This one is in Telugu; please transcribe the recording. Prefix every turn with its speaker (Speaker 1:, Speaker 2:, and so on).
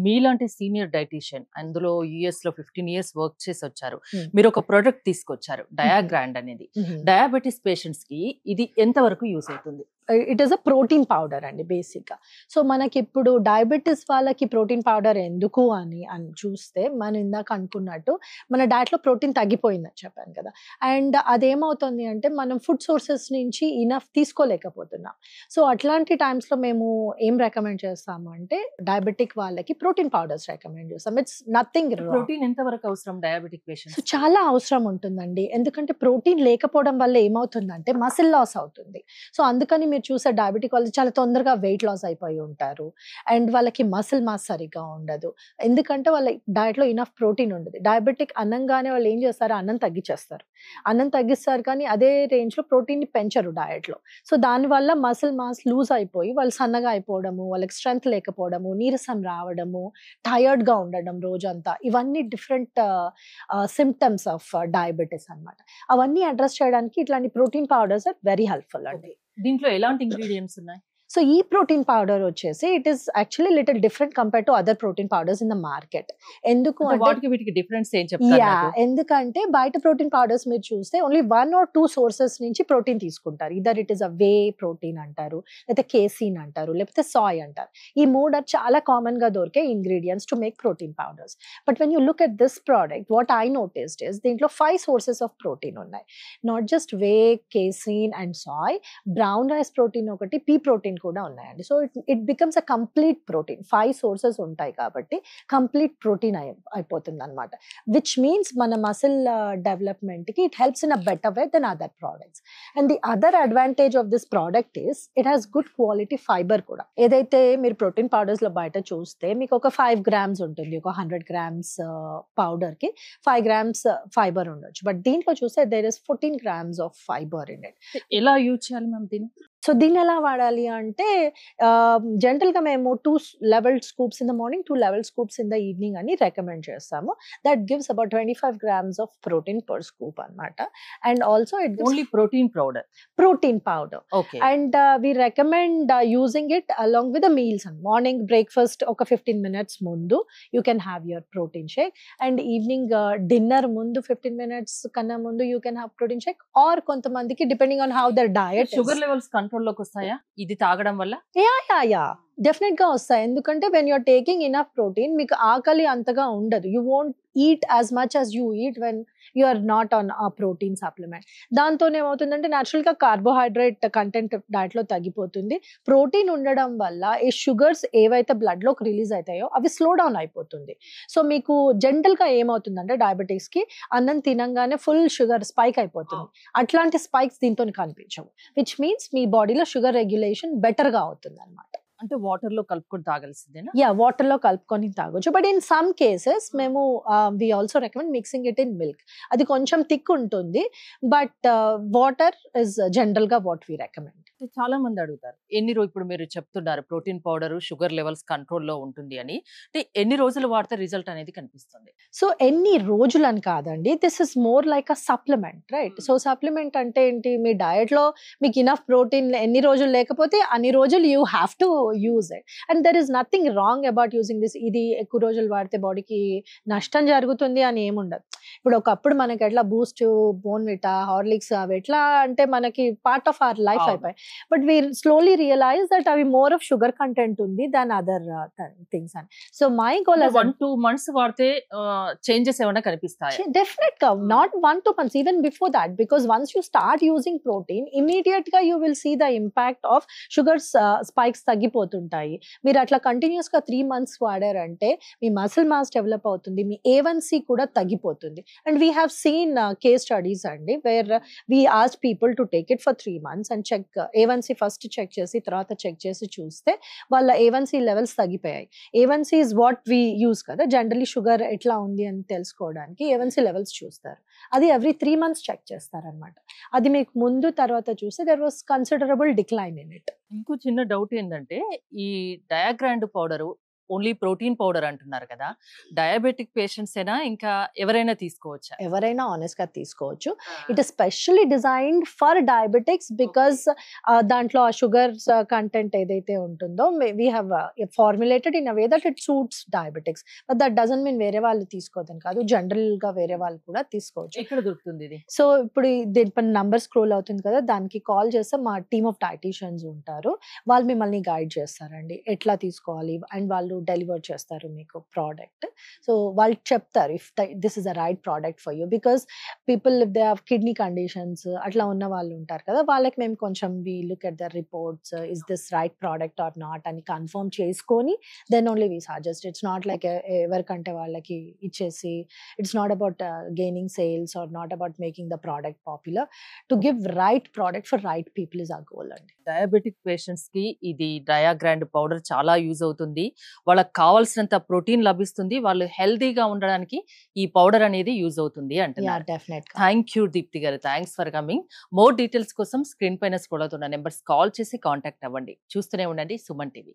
Speaker 1: మీలాంటి సీనియర్ డైటీషియన్ అందులో యుఎస్ లో 15 years వర్క్ చేసి వచ్చారు.
Speaker 2: Hmm.
Speaker 1: మీరు ఒక ప్రోడక్ట్ తీసుకొచ్చారు డయాగ్రాండ్ అనేది.
Speaker 2: Mhm.
Speaker 1: డయాబెటిస్ పేషెంట్స్ కి ఇది ఎంత వరకు యూస్ అవుతుంది?
Speaker 2: It is a protein powder అండి బేసిక్గా. సో మనకి ఇప్పుడు డయాబెటీస్ వాళ్ళకి ప్రోటీన్ పౌడర్ ఎందుకు అని చూస్తే మనం ఇందాక అనుకున్నట్టు మన డైట్లో ప్రోటీన్ తగ్గిపోయిందని చెప్పాను కదా. అండ్ అదేమవుతుంది అంటే మనం ఫుడ్ సోర్సెస్ నుంచి ఇనఫ్ తీసుకోలేకపోతున్నాం. సో అట్లాంటి టైమ్స్లో మేము ఏం రికమెండ్ చేస్తాము అంటే డయాబెటిక్ వాళ్ళకి ప్రోటీన్ పౌడర్స్ రికమెండ్ చేస్తాం. ఇట్స్ నథింగ్
Speaker 1: ప్రోటీన్ ఎంత వరకు అవసరం డయాబెటిక్
Speaker 2: సో
Speaker 1: పేషెంట్స్?
Speaker 2: చాలా అవసరం ఉంటుందండి. ఎందుకంటే ప్రోటీన్ లేకపోవడం వల్ల ఏమవుతుందంటే మసిల్ లాస్ అవుతుంది. సో అందుకని మీరు చూసే డయాబెటిక్ వాళ్ళు చాలా తొందరగా వెయిట్ లాస్ అయిపోయి ఉంటారు. అండ్ వాళ్ళకి మసిల్ మాస్ సరిగ్గా ఉండదు. ఎందుకంటే వాళ్ళ డైట్లో ఇనఫ్ ప్రోటీన్ ఉండదు. డయాబెటిక్ అన్నంగానే వాళ్ళు ఏం చేస్తారు, అన్నం తగ్గించేస్తారు. అన్నం తగ్గిస్తారు కానీ అదే రేంజ్లో ప్రోటీన్ని పెంచరు డయట్లో. సో దానివల్ల మసిల్ మాస్ లూజ్ అయిపోయి వాళ్ళు సన్నగా అయిపోవడము, వాళ్ళకి స్ట్రెంగ్త్ లేకపోవడము, నీరసం రావడము, టయర్డ్గా ఉండడం రోజంతా, ఇవన్నీ డిఫరెంట్ సిమ్టమ్స్ ఆఫ్ డయాబెటీస్ అన్నమాట. అవన్నీ అడ్రస్ చేయడానికి ఇట్లాంటి protein powders are very helpful అండి.
Speaker 1: దీంట్లో ఎలాంటి ఇంగ్రీడియంట్స్ ఉన్నాయి?
Speaker 2: సో ఈ ప్రోటీన్ పౌడర్ వచ్చేసి it is actually little different compare to other protein powders in the market. ఎందుకు
Speaker 1: అంటే
Speaker 2: అంటే
Speaker 1: వాటికి వీటికి డిఫరెన్స్ ఏం చెప్తారు నాకు?
Speaker 2: ఎందుకంటే బయట ప్రోటీన్ పౌడర్స్ మీరు చూస్తే ఓన్లీ 1 or 2 సోర్సెస్ నుంచి ప్రోటీన్ తీసుకుంటారు. Either it is a whey protein అంటారు, లేకపోతే కేసీన్ అంటారు, లేకపోతే సాయ్ అంటారు. ఈ మూడు చాలా కామన్ గా దొరికే ingredients to make protein powders. But when you look at this product what I noticed is దీంట్లో 5 సోర్సెస్ ఆఫ్ ప్రోటీన్ ఉన్నాయి. Not just whey, casein and soy, brown rice protein ఒకటి, పీ ప్రోటీన్ కూడా ఉన్నాయండి. So it becomes a complete protein. 5 sources ఉంటాయి కాబట్టి కంప్లీట్ ప్రోటీన్ అయిపోతుంది అనమాట. విచ్ మీన్స్ మన మసిల్ డెవలప్మెంట్ కి it helps in a better way than other products. And the other advantage of this product is it has good quality fibre కూడా. ఏదైతే మీరు ప్రోటీన్ పౌడర్స్ లో బయట చూస్తే మీకు ఒక 5 grams ఉంటుంది, ఒక 100 grams పౌడర్ కి 5 grams ఫైబర్ ఉండొచ్చు. బట్ దీంట్లో చూస్తే there is 14 grams of fibre in it.
Speaker 1: ఎలా యూజ్ చేయాలి మ్యామ్ దీన్ని?
Speaker 2: సో దీన్ని ఎలా వాడాలి అంటే జనరల్గా మేము 2 level scoops in the morning, 2 level scoops in the evening అని రికమెండ్ చేస్తాము. That gives about 25 grams of protein per scoop అనమాట. And also it
Speaker 1: only protein powder?
Speaker 2: Protein powder.
Speaker 1: Okay.
Speaker 2: And we recommend using it along with the meals. And morning breakfast ఒక 15 minutes ముందు you can have your protein shake. And evening dinner ముందు 15 minutes కన్నా ముందు you can have protein shake. Or కొంతమందికి depending on how their diet.
Speaker 1: Sugar levels కంట్రోల్లోకి వస్తాయా ఇది తాగడం వల్ల?
Speaker 2: యా డెఫినెట్ గా వస్తాయి. ఎందుకంటే when you're taking enough protein మీకు ఆకలి అంతగా ఉండదు. You won't eat as much as you eat when you are not on a protein supplement. దాంతో ఏమవుతుందంటే న్యాచురల్ గా కార్బోహైడ్రేట్ కంటెంట్ డైట్ లో తగ్గిపోతుంది. ప్రోటీన్ ఉండడం వల్ల ఈ షుగర్స్ ఏవైతే బ్లడ్ లోకి రిలీజ్ అవుతాయో అవి స్లో డౌన్ అయిపోతుంది. సో మీకు జనరల్ గా ఏమవుతుందంటే డయాబెటీస్ కి అన్నం తినంగానే ఫుల్ షుగర్ స్పైక్ అయిపోతుంది. అట్లాంటి స్పైక్స్ దీంతో కనిపించవు. విచ్ మీన్స్ మీ బాడీలో షుగర్ రెగ్యులేషన్ బెటర్ గా అవుతుంది అనమాట.
Speaker 1: అంటే వాటర్ లో కలుపుకొని తాగాల్సిందేనా?
Speaker 2: యా వాటర్ లో కలుపుకొని తాగొచ్చు. బట్ ఇన్ సమ్ కేసెస్ మేము we also recommend mixing it in milk. అది కొంచెం థిక్ ఉంటుంది. బట్ వాటర్ ఇస్ జనరల్ గా వాట్ వి రికమెండ్.
Speaker 1: చాలా మంది అడుగుతారు ఇప్పుడు మీరు చెప్తున్నారు ప్రోటీన్ పౌడర్ షుగర్ లెవెల్స్ కంట్రోల్లో ఉంటుంది అని. అంటే ఎన్ని రోజులు వాడితే రిజల్ట్ అనేది కనిపిస్తుంది?
Speaker 2: సో ఎన్ని రోజులు అని కాదండి, this is more like a supplement, right? So supplement అంటే ఏంటి, మీ డయట్ లో మీకు ఇనఫ్ ప్రోటీన్ ఎన్ని రోజులు లేకపోతే అన్ని రోజులు you have to use it. And there is nothing wrong about using this. ఇది ఎక్కువ రోజులు వాడితే బాడీకి నష్టం జరుగుతుంది అని ఏముండదు. ఇప్పుడు ఒకప్పుడు మనకి ఎట్లా బూస్ట్, బోర్న్విటా, హార్లిక్స్ అవి ఎట్లా అంటే మనకి పార్ట్ ఆఫ్ అవర్ లైఫ్ అయిపోయి. But we slowly realise that అవి మోర్ ఆఫ్ షుగర్ కంటెంట్ ఉంది దాన్ అదర్ థింగ్స్ అని. సో మై గోల్
Speaker 1: 1-2 months వాడితే చేంజెస్ ఏమైనా కనిపిస్తాయి?
Speaker 2: డెఫినెట్ గా not 1-2 months, even before that. Because once you start using protein immediate గా you will see the impact of sugar spikes తగ్గిపోతుంటాయి. మీరు అట్లా కంటిన్యూస్ గా 3 months వాడారంటే మీ మసిల్ మాస్ డెవలప్ అవుతుంది, మీ A1C కూడా తగ్గిపోతుంది. And we have seen case studies అండి where we ask people to take it for 3 months and check A1C first check చేసి తర్వాత చెక్ చేసి చూస్తే వాళ్ళ A1C లెవెల్స్ తగ్గిపోయాయి. A1C is what we use కదా జనరలీ షుగర్ ఎట్లా ఉంది అని తెలుసుకోవడానికి A1C లెవెల్స్ చూస్తారు. అది ఎవ్రీ 3 months చెక్ చేస్తారనమాట. అది మీకు ముందు తర్వాత చూస్తే there was considerable decline in it.
Speaker 1: ఇంకో చిన్న డౌట్ ఏంటంటే ఈ డయాగ్రాండ్ పౌడరు ఓన్లీ ప్రోటీన్ పౌడర్ అంటున్నారు కదా, డయాబెటిక్ పేషెంట్స్ ఏనా ఇంకా ఎవరైనా తీసుకోవచ్చా?
Speaker 2: ఎవరైనా ఆనెస్ట్ గా తీసుకోవచ్చు. It is specially designed for diabetics because దాంట్లో ఆ షుగర్స్ కంటెంట్ ఏదైతే ఉంటుందో we have formulated in a way that it suits diabetics. But that doesn't mean వేరే వాళ్ళు తీసుకోవద్దని కాదు, జనరల్ గా వేరే వాళ్ళు కూడా తీసుకోవచ్చు.
Speaker 1: ఎక్కడ దొరుకుతుంది ఇది?
Speaker 2: సో ఇప్పుడు దీనిపైన నంబర్ స్క్రోల్ అవుతుంది కదా, దానికి కాల్ చేస్తే మా టీమ్ ఆఫ్ డైటీషియన్స్ ఉంటారు, వాళ్ళు మిమ్మల్ని గైడ్ చేస్తారండి ఎట్లా తీసుకోవాలి, అండ్ వాళ్ళు డెలివర్ చేస్తారు మీకు ప్రోడక్ట్. సో వాళ్ళు చెప్తారు if this is a right product for you, because people if they have kidney conditions అట్లా ఉన్న వాళ్ళు ఉంటారు కదా, వాళ్ళకి మేము కొంచెం we look at the reports, is this right product or not అని కన్ఫర్మ్ చేసుకొని then only we suggest. It's not like ఎవరికంటే వాళ్ళకి ఇచ్చేసి, it's not about gaining sales or not about making the product popular. To give right product for right people is ఆ గోల్ అండి.
Speaker 1: డయాబెటిక్ పేషెంట్స్ కి ఇది డయాగ్రాండ్ పౌడర్ చాలా యూజ్ అవుతుంది, వాళ్ళకి కావాల్సినంత ప్రోటీన్ లభిస్తుంది, వాళ్ళు హెల్దీగా ఉండడానికి ఈ పౌడర్ అనేది యూజ్ అవుతుంది అంటున్నారు.
Speaker 2: డెఫినెట్.
Speaker 1: థ్యాంక్ యూ దీప్తి గారు, thanks for coming. More details కోసం స్క్రీన్ పైన స్క్రోల్ అవుతున్న నెంబర్స్ కాల్ చేసి కాంటాక్ట్ అవ్వండి. చూస్తూనే ఉండండి సుమన్ టీవీ.